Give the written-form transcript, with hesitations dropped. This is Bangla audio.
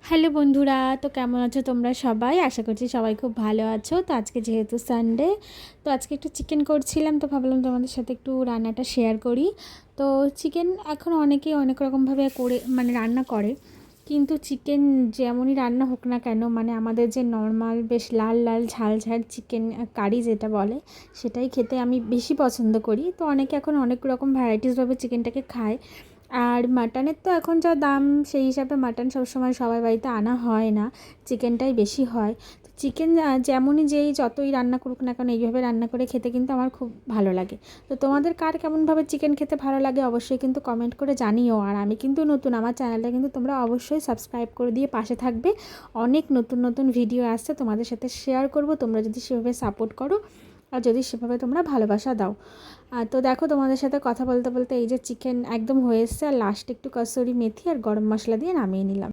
হ্যালো বন্ধুরা, তো কেমন আছো তোমরা সবাই? আশা করছি সবাই খুব ভালো আছো। তো আজকে যেহেতু সানডে, তো আজকে একটু চিকেন করছিলাম, তো ভাবলাম তোমাদের সাথে একটু রান্নাটা শেয়ার করি। তো চিকেন এখন অনেকেই অনেক রকমভাবে করে রান্না করে, কিন্তু চিকেন যেমনই রান্না হোক না কেন, আমাদের যে নর্মাল বেশ লাল লাল ঝাল ঝাল চিকেন কারি যেটা বলে, সেটাই খেতে আমি বেশি পছন্দ করি। তো অনেকে এখন অনেক রকম ভ্যারাইটিসভাবে চিকেনটাকে খায়। আর মাটনের তো এখন যা দাম, সেই হিসাবে মাটন সবসময় সবার বাড়িতে আনা হয় না, চিকেনটাই বেশি হয়। তো চিকেন যেমনই যতই রান্না করুক না কেন, এইভাবে রান্না করে খেতে কিন্তু আমার খুব ভালো লাগে। তো তোমাদের কার কেমনভাবে চিকেন খেতে ভালো লাগে অবশ্যই কিন্তু কমেন্ট করে জানিও। আর আমি কিন্তু নতুন, আমার চ্যানেলটা কিন্তু তোমরা অবশ্যই সাবস্ক্রাইব করে দিয়ে পাশে থাকবে। অনেক নতুন নতুন ভিডিও আসছে, তোমাদের সাথে শেয়ার করব, তোমরা যদি সেভাবে সাপোর্ট করো আর যদি সেভাবে তোমরা ভালোবাসা দাও। তো দেখো, তোমাদের সাথে কথা বলতে বলতে এই যে চিকেন একদম হয়ে এসছে, আর লাস্টে একটু কসুরি মেথি আর গরম মশলা দিয়ে নামিয়ে নিলাম।